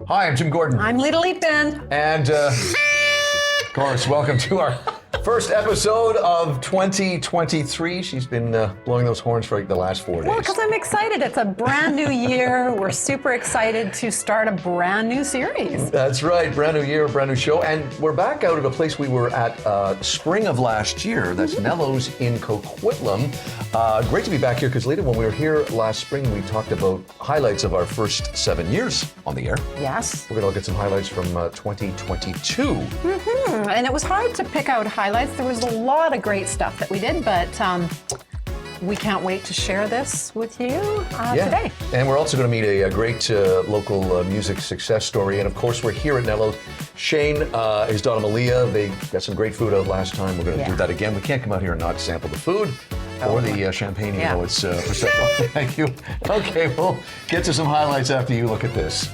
Hi, I'm Jim Gordon. I'm Lita Leapin. And, of course, welcome to our first episode of 2023. She's been blowing those horns for like the last 4 days. Well, because I'm excited. It's a brand new year. We're super excited to start a brand new series. That's right. Brand new year, brand new show. And we're back out at a place we were at spring of last year. That's Nello's in Coquitlam. Great to be back here because, Lita, when we were here last spring, we talked about highlights of our first 7 years on the air. Yes. We're going to look at some highlights from 2022. And it was hard to pick out highlights. There was a lot of great stuff that we did, but we can't wait to share this with you today. And we're also going to meet a great local music success story. And of course, we're here at Nello's. Shane, his daughter Malia, they got some great food out last time. We're going to do that again. We can't come out here and not sample the food or the champagne, even though it's Prosecco. Thank you. Okay, we'll get to some highlights after you look at this.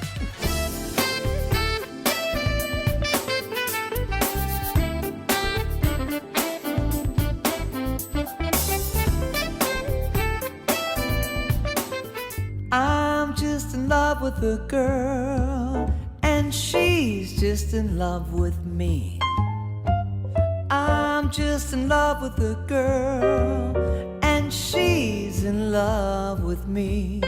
I'm just in love with a girl, and she's just in love with me. I'm just in love with a girl, and she's in love with me.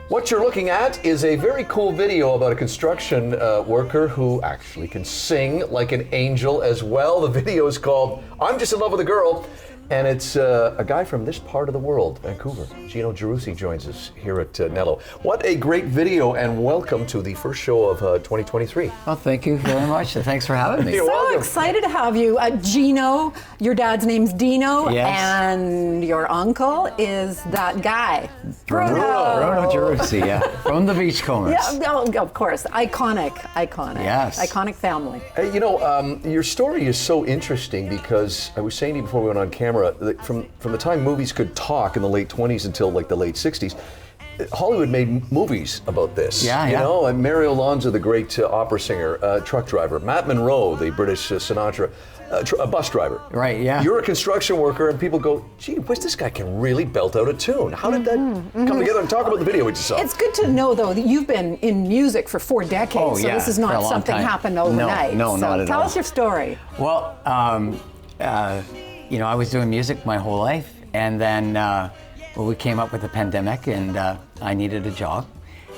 What you're looking at is a very cool video about a construction worker who actually can sing like an angel as well. The video is called I'm Just in Love with a Girl. And it's a guy from this part of the world, Vancouver. Gino Gerussi joins us here at Nello. What a great video, and welcome to the first show of 2023. Well, thank you very much, and thanks for having me. You're So welcome. excited to have you. Gino, your dad's name's Dino, Yes. and your uncle is that guy. Bruno Gerussi, yeah, from the Beachcombers. Yeah, oh, of course. Iconic. Yes. Iconic family. Hey, you know, your story is so interesting because I was saying to you before we went on camera, that from the time movies could talk in the late 20s until like the late 60s, Hollywood made movies about this. Yeah. You know, and Mario Alonzo, the great opera singer, truck driver, Matt Monro, the British Sinatra, a bus driver. Right, yeah. You're a construction worker, and people go, gee, this guy can really belt out a tune. How did that come together? And talk about the video we just saw. It's good to know, though, that you've been in music for 4 decades, Oh, so yeah, this is for a not long something time. happened overnight. No, so not at tell all. us your story. Well, you know, I was doing music my whole life, and then we came up with the pandemic, and I needed a job,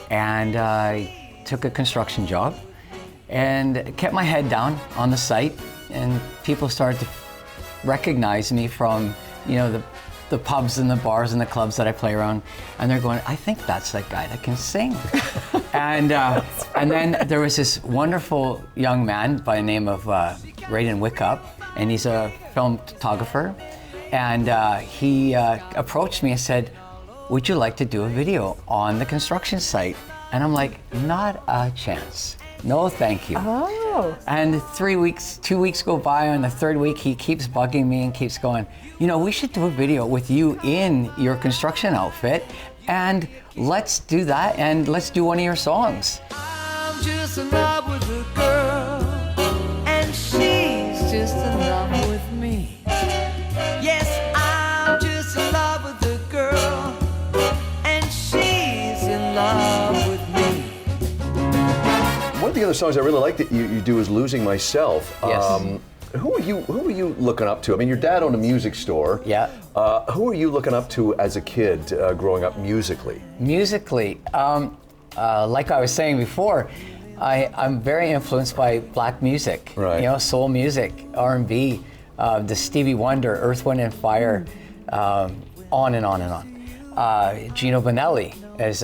and I took a construction job, and kept my head down on the site, and people started to recognize me from, you know, the pubs and the bars and the clubs that I play around, and they're going, I think that's that guy that can sing. And then there was this wonderful young man by the name of Raiden Wickup, and he's a film photographer, and he approached me and said, would you like to do a video on the construction site? And I'm like, not a chance. No, thank you. Oh. And 2 weeks go by, and the third week he keeps bugging me and keeps going, you know, we should do a video with you in your construction outfit, and let's do that, and let's do one of your songs. I'm just in love with a girl, and she's just in love with me. Yes, I'm just in love with a girl, and she's in love with me. One of the other songs I really like that you do is Losing Myself. Yes. Who are you looking up to? I mean, your dad owned a music store. Yeah. Who are you looking up to as a kid growing up musically? Musically, like I was saying before, I'm very influenced by black music, Right. you know, soul music, R&B, the Stevie Wonder, Earth, Wind and Fire, on and on and on. Gino Bonelli is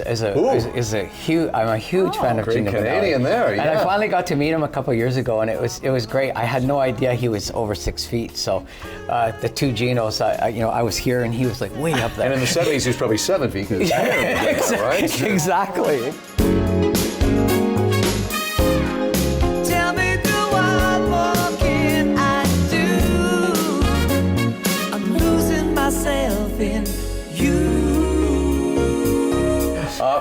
a huge. I'm a huge fan of great Gino Canadian Bonelli. there, And I yeah. finally got to meet him a couple of years ago, and it was great. I had no idea he was over 6 feet. So the two Ginos, I was here, and he was like way up there. And in the 70s, he was probably 7 feet. Because right? Exactly. Tell me, what more can I do? I'm losing myself in you.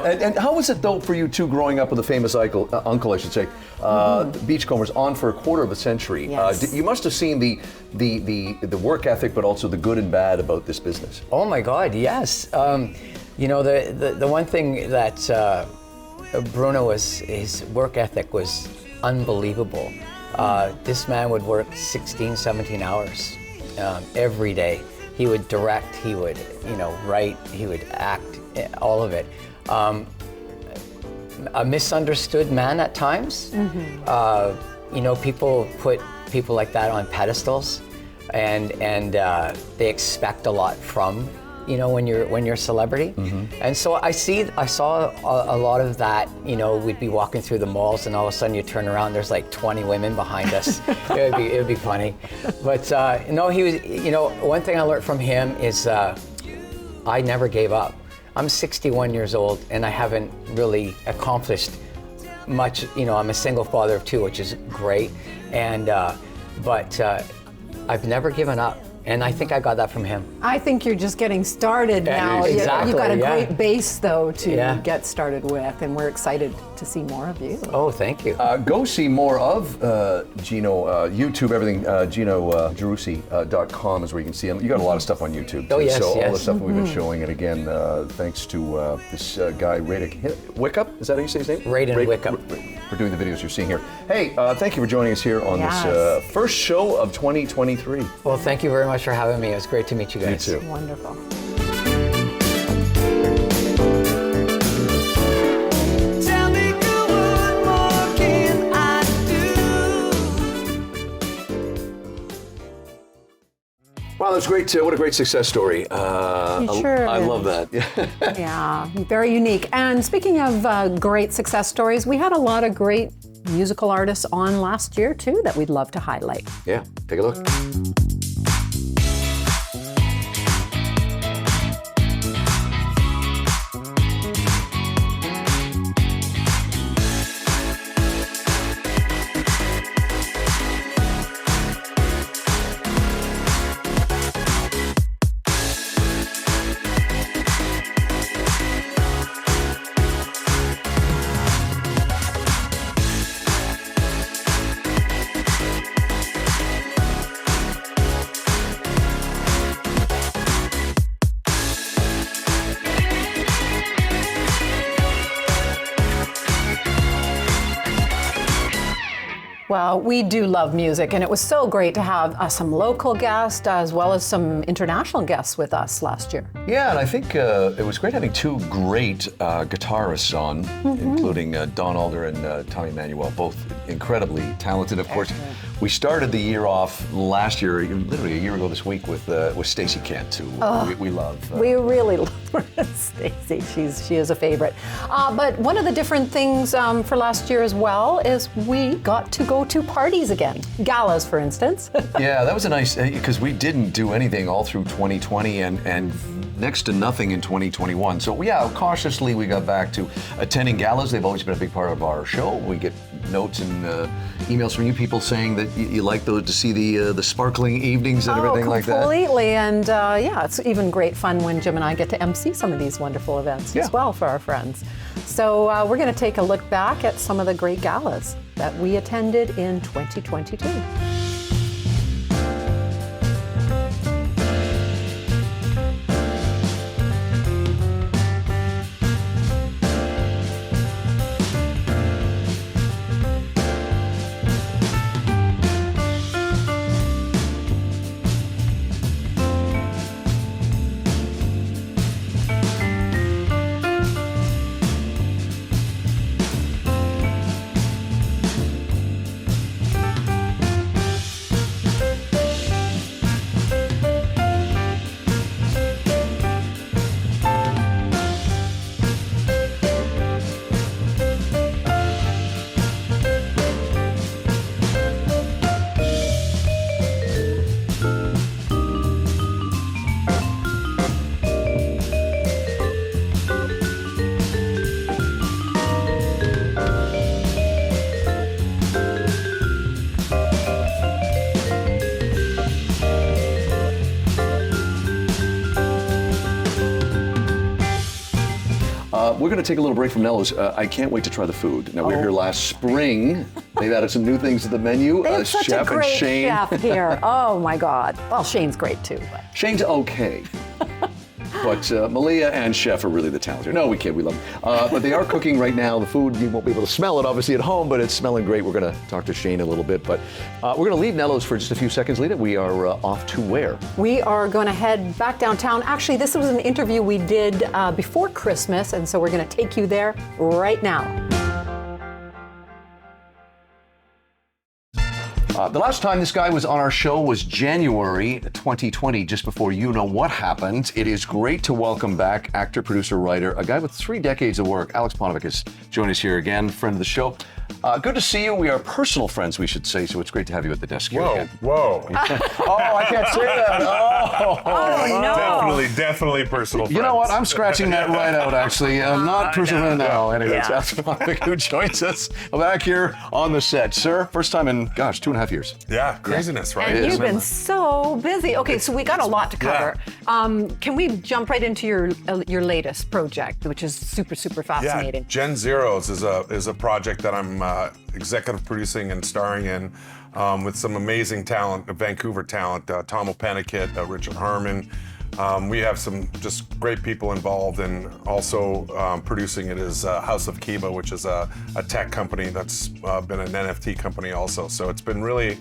And how was it though for you two growing up with a famous uncle, I should say, Beachcombers, on for a quarter of a century? Yes. You must have seen the work ethic, but also the good and bad about this business. Oh my God, yes. You know, the one thing that Bruno his work ethic was unbelievable. This man would work 16, 17 hours every day. He would direct, he would, write, he would act, all of it. A misunderstood man at times. People put people like that on pedestals, and they expect a lot from when you're a celebrity. And so I saw a lot of that. We'd be walking through the malls, and all of a sudden you turn around, there's like 20 women behind us. it would be funny. But no, he was. One thing I learned from him is I never gave up. I'm 61 years old, and I haven't really accomplished much. I'm a single father of 2, which is great, and but I've never given up. And I think I got that from him. I think you're just getting started now. Exactly, You've got a yeah. great base, though, to get started with, and we're excited to see more of you. Oh, thank you. Go see more of Gino, YouTube, everything, GinoGerussi.com is where you can see him. You got a lot of stuff on YouTube, too. Oh, yes, So all yes. the stuff we've been showing, and again, thanks to this guy, Wickup, is that how you say his name? Radon Wickup. For doing the videos you're seeing here. Hey, thank you for joining us here on Yes. this first show of 2023. Well, thank you very much for having me. It was great to meet you guys. You too. Wonderful. Tell me, girl, what more can I do? Wow, that's great. What a great success story. sure I is. love that. Yeah, very unique. And speaking of great success stories, we had a lot of great musical artists on last year, too, that we'd love to highlight. Yeah, take a look. Well, we do love music, and it was so great to have some local guests as well as some international guests with us last year. Yeah, and I think it was great having 2 great guitarists on, including Don Alder and Tommy Manuel, both incredibly talented. Of course, we started the year off last year, literally a year ago this week, with Stacey Kent, who we love. We really love Stacey. She is a favorite. But one of the different things for last year as well is we got to go to parties again. Galas, for instance. Yeah, that was a nice, because we didn't do anything all through 2020 and next to nothing in 2021. So yeah, cautiously we got back to attending galas. They've always been a big part of our show. We get notes and emails from you people saying that you like to see the sparkling evenings and everything like that. Completely. And yeah, it's even great fun when Jim and I get to MC some of these wonderful events as well for our friends. So we're going to take a look back at some of the great galas that we attended in 2022. We're going to take a little break from Nello's. I can't wait to try the food. Now, we were here last spring. They've added some new things to the menu. They have such a Chef and great Shane. chef here. Oh my God. Well, Shane's great too. But. Shane's okay. But Malia and Chef are really the talent here. No, we kid, we love them. But they are cooking right now. The food, you won't be able to smell it obviously at home, but it's smelling great. We're going to talk to Shane a little bit, but we're going to leave Nello's for just a few seconds. Lita, we are off to where? We are going to head back downtown. Actually, this was an interview we did before Christmas, and so we're going to take you there right now. The last time this guy was on our show was January 2020, just before you know what happened. It is great to welcome back actor, producer, writer, a guy with 3 decades of work. Alex Ponovic has joined us here again, friend of the show. Good to see you. We are personal friends, we should say, so it's great to have you at the desk here again. Whoa. Oh, I can't say that. Oh, no. Definitely personal friends. You know what? I'm scratching that right out, actually. Not personal. No. Anyway, it's Alex Ponovic who joins us back here on the set. Sir, first time in, 2.5 years. Yeah, craziness, right? And you've been so busy. Okay, so we got a lot to cover. Can we jump right into your latest project, which is super fascinating? Yeah, Gen Zeros is a project that I'm executive producing and starring in with some amazing talent, Vancouver talent, Tom O'Pennicott, Richard Harmon. We have some just great people involved, and also producing it is House of Kiba, which is a tech company that's been an NFT company also. So it's been really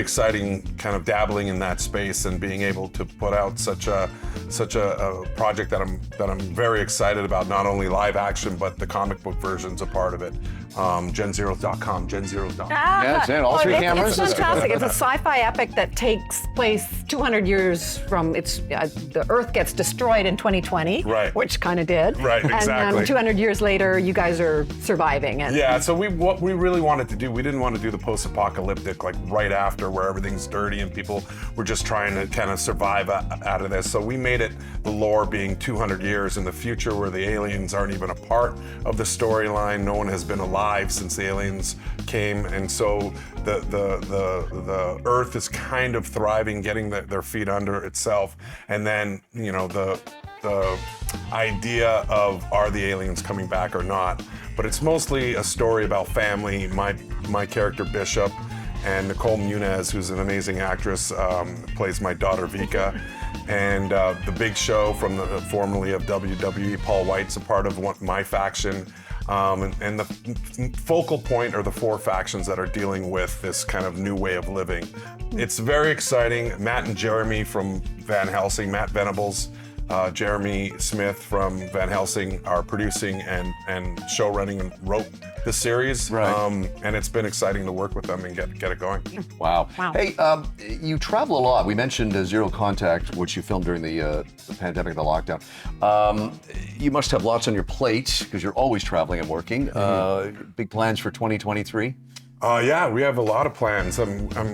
exciting, kind of dabbling in that space and being able to put out such a project that I'm very excited about. Not only live action, but the comic book version's a part of it. Genzeros.com, Genzeros.com. Yeah, it's in all 3 cameras. It's fantastic. It's a sci-fi epic that takes place 200 years from the Earth gets destroyed in 2020, right? Which kind of did, right? Exactly. And 200 years later, you guys are surviving. Yeah. So what we really wanted to do, we didn't want to do the post-apocalyptic like right after where everything's dirty and people were just trying to kind of survive out of this. So we made it the lore being 200 years in the future where the aliens aren't even a part of the storyline. No one has been alive since the aliens came, and so the Earth is kind of thriving, getting their feet under itself, and then the idea of are the aliens coming back or not. But it's mostly a story about family. My character Bishop and Nicole Muniz, who's an amazing actress, plays my daughter Vika. And the Big Show from formerly of WWE, Paul White's a part of my faction. And the focal point are the 4 factions that are dealing with this kind of new way of living. It's very exciting. Matt and Jeremy from Van Helsing, Matt Venables, Jeremy Smith from Van Helsing are producing and show running and wrote the series. Right. And it's been exciting to work with them and get it going. Wow. Hey, you travel a lot. We mentioned Zero Contact, which you filmed during the pandemic, the lockdown. You must have lots on your plate because you're always traveling and working. Big plans for 2023? Yeah, we have a lot of plans.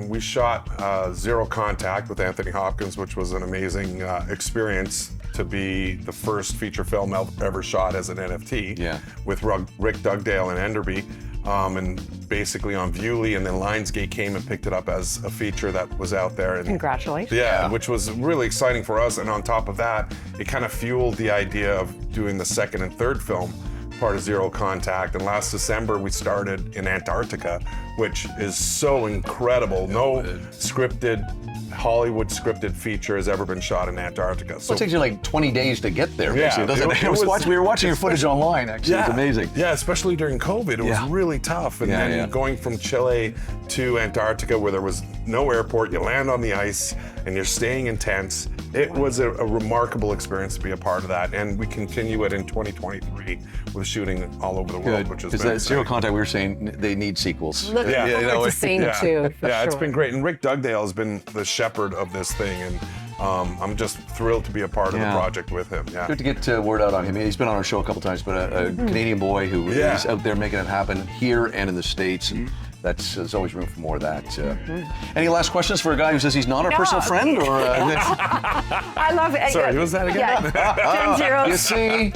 We shot Zero Contact with Anthony Hopkins, which was an amazing experience to be the first feature film ever shot as an NFT with Rick Dugdale and Enderby. And basically on Viewly, and then Lionsgate came and picked it up as a feature that was out there. And congratulations. Yeah, which was really exciting for us. And on top of that, it kind of fueled the idea of doing the 2nd and 3rd film, part of Zero Contact. And last December, we started in Antarctica, which is so incredible. No Hollywood scripted feature has ever been shot in Antarctica. So it takes you like 20 days to get there, yeah, doesn't it? We were watching your footage online, actually. Yeah, it's amazing. Yeah, especially during COVID, it was really tough. And then going from Chile to Antarctica where there was no airport, you land on the ice and you're staying in tents. It was a remarkable experience to be a part of that. And we continue it in 2023 with shooting all over the world, which is because Zero Contact, we were saying they need sequels. Look forward to seeing it too. Yeah, it's been great. And Rick Dugdale has been the shepherd of this thing. And I'm just thrilled to be a part of the project with him. Yeah. Good to get word out on him. He's been on our show a couple times, but a Canadian boy who is out there making it happen here and in the States. And there's always room for more of that. Any last questions for a guy who says he's not our personal friend? Or I love it. Sorry, who was that again? Gen Zeros. You see?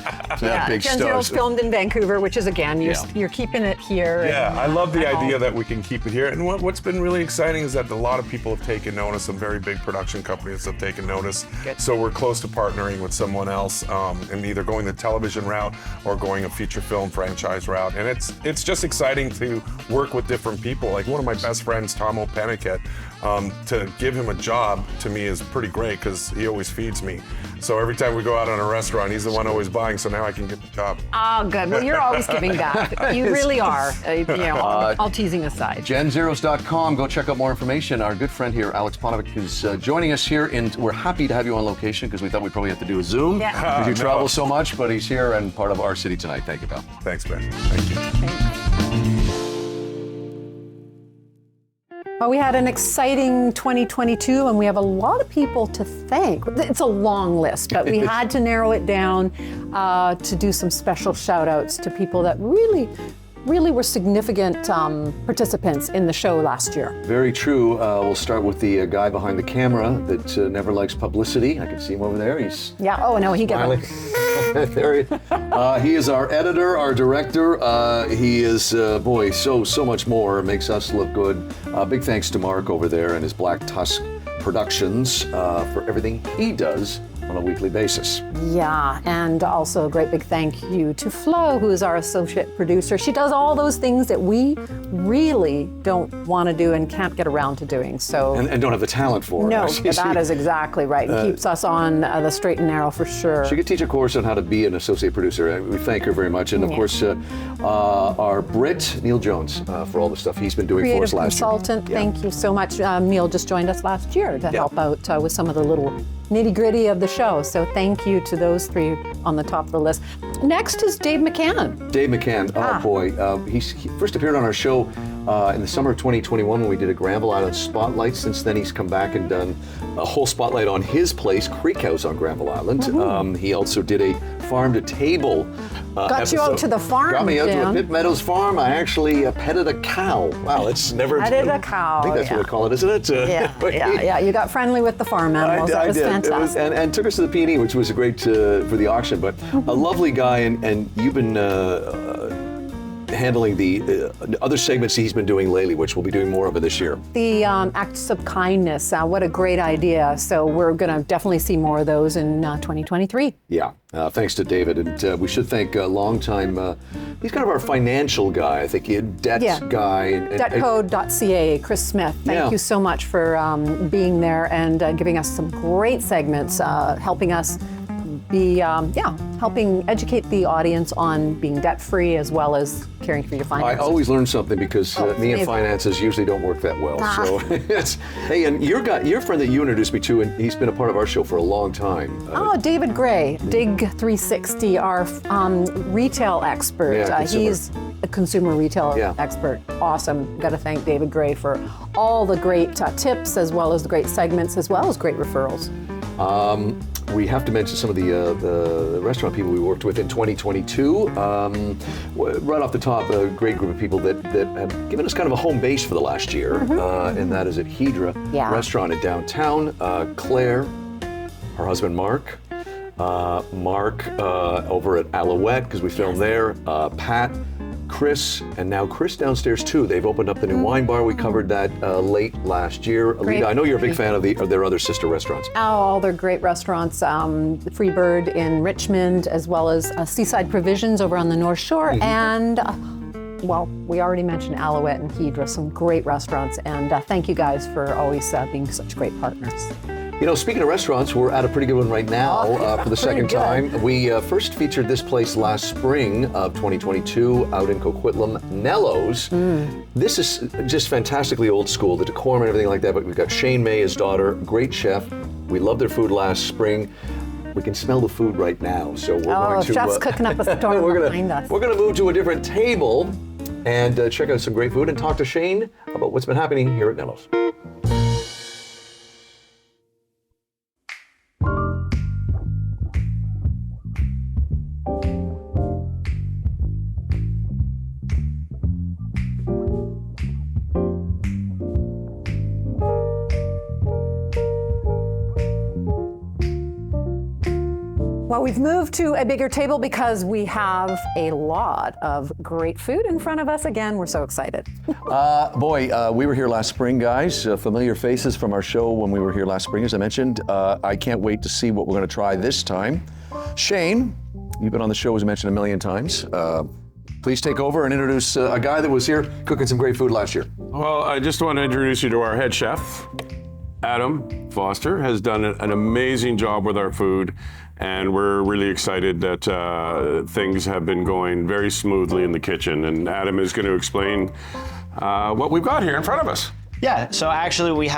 Big Gen Zeros filmed in Vancouver, which is, again, you're keeping it here. Yeah, I love the idea that we can keep it here. And what's been really exciting is that a lot of people have taken notice. Some very big production companies have taken notice. Good. So we're close to partnering with someone else and either going the television route or going a feature film franchise route. And it's just exciting to work with different from people. Like one of my best friends, Tom O'Peniket, to give him a job to me is pretty great because he always feeds me. So every time we go out on a restaurant, he's the one always buying. So now I can get the job. Oh, good. Well, you're always giving back. You really are. All teasing aside. GenZeros.com. Go check out more information. Our good friend here, Alex Ponovic, is joining us here, and we're happy to have you on location because we thought we'd probably have to do a Zoom because you travel so much. But he's here and part of our city tonight. Thank you, pal. Thanks, Ben. Thank you. Well, we had an exciting 2022, and we have a lot of people to thank. It's a long list, but we had to narrow it down to do some special shout outs to people that really were significant participants in the show last year. Very true. We'll start with the guy behind the camera that never likes publicity. I can see him over there. He's Oh, no, he got it. There he is, our editor, our director. He is, so much more. Makes us look good. Big thanks to Mark over there and his Black Tusk Productions for everything he does on a weekly basis. Yeah, and also a great big thank you to Flo, who is our associate producer. She does all those things that we really don't want to do and can't get around to doing. So and don't have the talent for. No, that is exactly right. It keeps us on the straight and narrow for sure. She could teach a course on how to be an associate producer. We thank her very much. And of course, our Brit, Neil Jones, for all the stuff he's been doing for us last year. Creative consultant, thank you so much. Neil just joined us last year to help out with some of the little nitty-gritty of the show. So thank you to those three on the top of the list. Next is Dave McCann. Dave McCann, oh boy. He first appeared on our show in the summer of 2021 when we did a Granville Island Spotlight. Since then, he's come back and done a whole spotlight on his place, Creek House on Granville Island. He also did a farm to table Got you out to the farm, Got me out to a Dan. Pitt Meadows farm. I actually petted a cow. Wow, it's never... Petted a cow, I think that's what we call it, isn't it? Yeah. You got friendly with the farm animals. That was did. fantastic. And took us to the P&E, which was great for the auction. But a lovely guy, and you've been handling the other segments he's been doing lately, which we'll be doing more of it this year. The acts of kindness, what a great idea. So we're going to definitely see more of those in 2023. Yeah, thanks to David. And we should thank a longtime, he's kind of our financial guy, I think, debt guy. Debtcode.ca, Chris Smith, thank you so much for being there and giving us some great segments, helping us be, helping educate the audience on being debt-free as well as caring for your finances. I always learn something because me and finances usually don't work that well. So hey, and your friend that you introduced me to, and he's been a part of our show for a long time. David Gray, Dig 360, our retail expert. He's a consumer retail expert. Awesome. Got to thank David Gray for all the great tips as well as the great segments as well as great referrals. We have to mention some of the restaurant people we worked with in 2022. Right off the top, a great group of people that have given us kind of a home base for the last year, and that is at Hydra Restaurant in downtown. Claire, her husband Mark, Mark over at Alouette, because we filmed there, Pat, Chris, and now Chris downstairs too. They've opened up the new wine bar. We covered that late last year. Alita, I know you're a big fan of their other sister restaurants. All their great restaurants, Freebird in Richmond, as well as Seaside Provisions over on the North Shore, and we already mentioned Alouette and Hydra, some great restaurants, and thank you guys for always being such great partners. You know, speaking of restaurants, we're at a pretty good one right now for the second time. We first featured this place last spring of 2022 out in Coquitlam, Nello's. This is just fantastically old school, the decorum and everything like that, but we've got Shane May, his daughter, great chef. We loved their food last spring. We can smell the food right now, so we're going to... chef's cooking up a storm behind us. We're going to move to a different table and check out some great food and talk to Shane about what's been happening here at Nello's. Well, we've moved to a bigger table because we have a lot of great food in front of us again. We're so excited. We were here last spring, guys. Familiar faces from our show when we were here last spring, as I mentioned. I can't wait to see what we're going to try this time. Shane, you've been on the show, as I mentioned, a million times. please take over and introduce a guy that was here cooking some great food last year. Well, I just want to introduce you to our head chef. Adam Foster has done an amazing job with our food, and we're really excited that things have been going very smoothly in the kitchen. And Adam is going to explain what we've got here in front of us. Yeah, so actually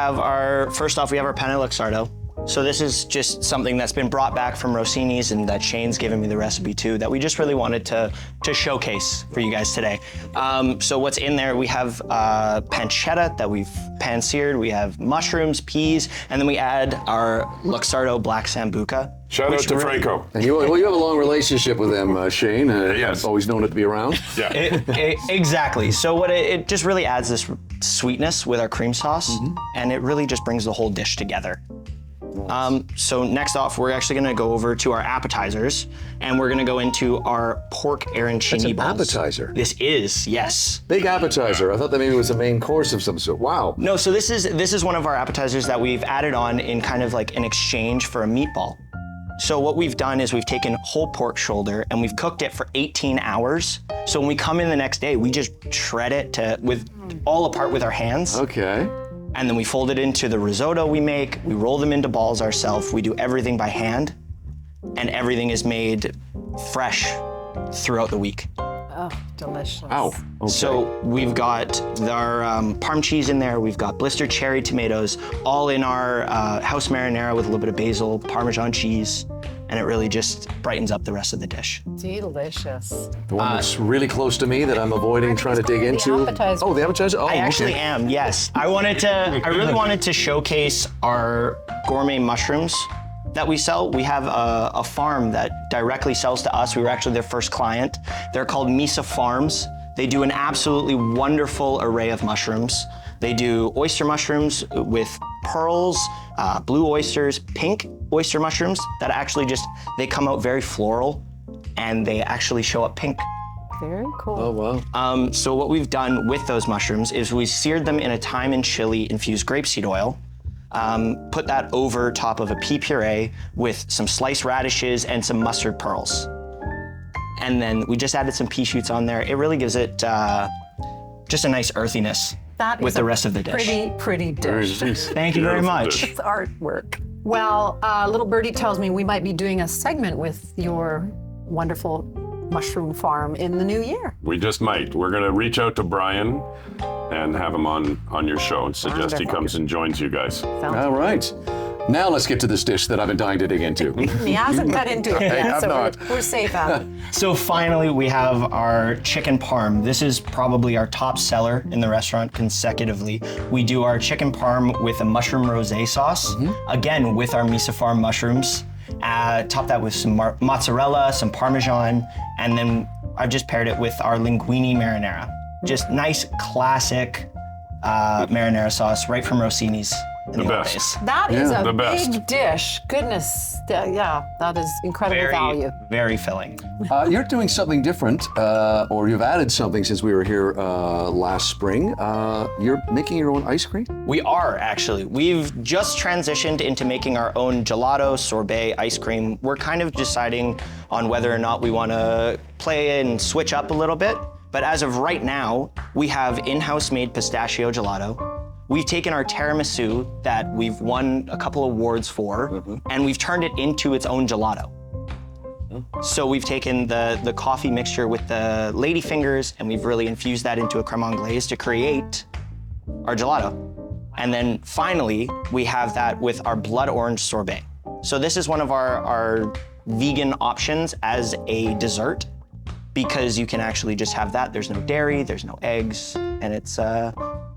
first off, we have our penne luxardo. So this is just something that's been brought back from Rossini's and that Shane's given me the recipe too, that we just really wanted to showcase for you guys today. So what's in there, we have pancetta that we've pan-seared, we have mushrooms, peas, and then we add our luxardo black sambuca. Shout out to Franco. And you have a long relationship with them, Shane. Yes. I've always known it to be around. Yeah. Exactly. So what it just really adds this sweetness with our cream sauce, and it really just brings the whole dish together. So next off, we're actually going to go over to our appetizers, and we're going to go into our pork arancini balls. Appetizer. This is, yes. Big appetizer. I thought that maybe it was a main course of some sort. Wow. No, so this is one of our appetizers that we've added on in kind of like an exchange for a meatball. So what we've done is we've taken whole pork shoulder and we've cooked it for 18 hours. So when we come in the next day, we just shred it all apart with our hands. Okay. And then we fold it into the risotto we make. We roll them into balls ourselves. We do everything by hand, and everything is made fresh throughout the week. Oh, delicious. Ow. Okay. So we've got our parm cheese in there. We've got blistered cherry tomatoes, all in our house marinara with a little bit of basil, Parmesan cheese, and it really just brightens up the rest of the dish. Delicious. The one that's really close to me that I'm avoiding trying to dig into. The appetizer. Oh, the appetizer? Oh, I actually am, yes. I really wanted to showcase our gourmet mushrooms that we sell. We have a farm that directly sells to us. We were actually their first client. They're called Misa Farms. They do an absolutely wonderful array of mushrooms. They do oyster mushrooms with pearls, blue oysters, pink oyster mushrooms that actually they come out very floral and they actually show up pink. Very cool. Oh, wow. So what we've done with those mushrooms is we seared them in a thyme and chili infused grapeseed oil, put that over top of a pea puree with some sliced radishes and some mustard pearls. And then we just added some pea shoots on there. It really gives it just a nice earthiness with the rest of the dish. Pretty dish. Thank you very much. It's artwork. Well, little birdie tells me we might be doing a segment with your wonderful mushroom farm in the new year. We just might. We're going to reach out to Brian and have him on your show and suggest he Wonderful. comes and joins you guys. All right. Now let's get to this dish that I've been dying to dig into. He hasn't cut into it yet, I've so not. we're safe, Adam. So finally, we have our chicken parm. This is probably our top seller in the restaurant consecutively. We do our chicken parm with a mushroom rosé sauce, again with our Misa Farm mushrooms. Top that with some mozzarella, some Parmesan, and then I've just paired it with our linguine marinara. Just nice, classic marinara sauce right from Rossini's. In The old best. days. That is a the best. big dish. Goodness, yeah, that is incredible value. Very filling. You're doing something different, or you've added something since we were here last spring. You're making your own ice cream? We are, actually. We've just transitioned into making our own gelato, sorbet, ice cream. We're kind of deciding on whether or not we want to play and switch up a little bit. But as of right now, we have in-house made pistachio gelato. We've taken our tiramisu that we've won a couple awards for, and we've turned it into its own gelato. So we've taken the coffee mixture with the lady fingers, and we've really infused that into a creme anglaise to create our gelato. And then finally, we have that with our blood orange sorbet. So this is one of our vegan options as a dessert, because you can actually just have that. There's no dairy, there's no eggs, and it's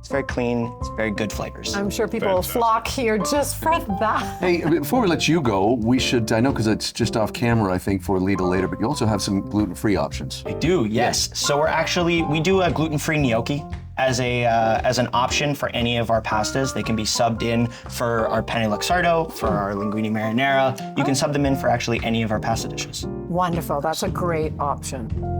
very clean, it's very good flavors. I'm sure people will flock here just for that. Hey, before we let you go, we should, I know because it's just off camera, I think, for Lita later, but you also have some gluten-free options. I do, yes. So we do a gluten-free gnocchi as an option for any of our pastas. They can be subbed in for our penne luxardo, for our linguine marinara. You can sub them in for actually any of our pasta dishes. Wonderful, that's a great option.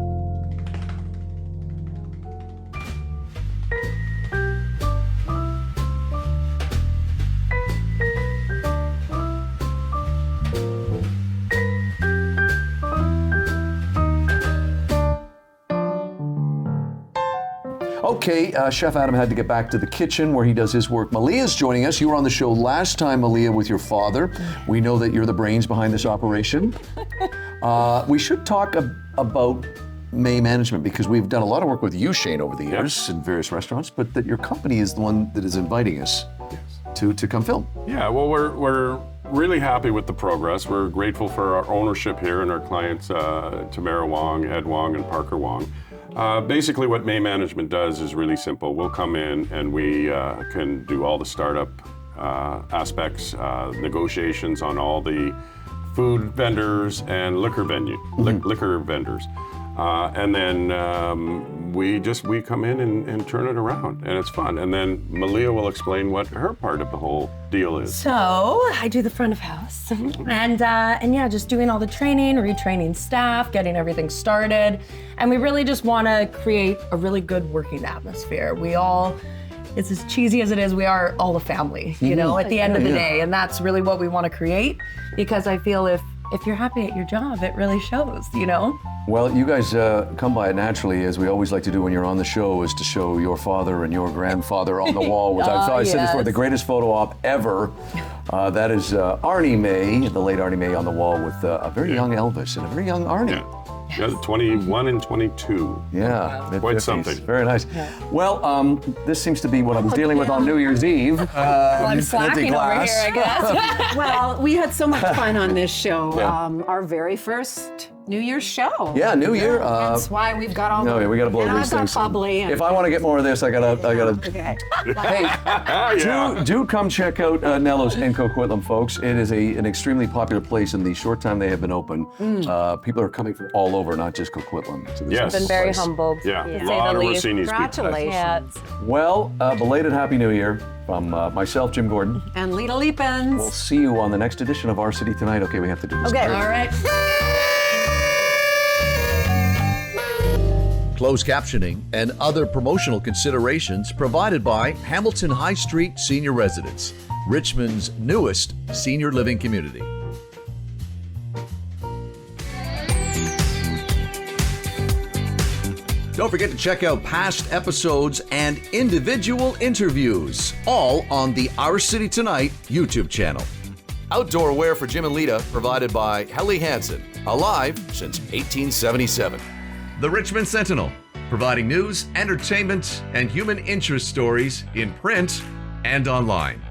Okay, Chef Adam had to get back to the kitchen where he does his work. Malia's joining us. You were on the show last time, Malia, with your father. We know that you're the brains behind this operation. We should talk about May Management, because we've done a lot of work with you, Shane, over the years in various restaurants, but that your company is the one that is inviting us to come film. Yeah, well, we're really happy with the progress. We're grateful for our ownership here and our clients, Tamara Wong, Ed Wong, and Parker Wong. Basically, what May Management does is really simple. We'll come in and we can do all the startup aspects, negotiations on all the food vendors and liquor vendors. And then we come in and turn it around, and it's fun. And then Malia will explain what her part of the whole deal is. So I do the front of house, and yeah, just doing all the training, retraining staff, getting everything started, and we really just want to create a really good working atmosphere. We all, it's as cheesy as it is, we are all a family, you know, at the end of the day, and that's really what we want to create, because I feel if you're happy at your job, it really shows, you know? Well, you guys come by it naturally, as we always like to do when you're on the show, is to show your father and your grandfather on the wall, which I said is for the greatest photo op ever. That is Arnie May, the late Arnie May, on the wall with a very young Elvis and a very young Arnie. Yeah, 21 and 22. Yeah, Quite something. Very nice. Well, this seems to be what I was dealing with on New Year's Eve. I'm slacking over here, I guess. Well, we had so much fun on this show. Our very first New Year's show. Yeah, New Year. That's why we've got all we gotta blow and these I've things. got bubbly. And If I want to get more of this, I gotta. Okay. Hey, do come check out Nello's in Coquitlam, folks. It is an extremely popular place. In the short time they have been open, people are coming from all over, not just Coquitlam. To this Yes. Been very place. humbled. Yeah, to a say lot the of least. Rossini's people. Congratulations. Well, belated Happy New Year from myself, Jim Gordon. And Lita Leapins. We'll see you on the next edition of Our City Tonight. Okay, we have to do this. Okay. All right. Closed captioning and other promotional considerations provided by Hamilton High Street Senior Residence, Richmond's newest senior living community. Don't forget to check out past episodes and individual interviews, all on the Our City Tonight YouTube channel. Outdoor wear for Jim and Lita provided by Helly Hansen, alive since 1877. The Richmond Sentinel, providing news, entertainment, and human interest stories in print and online.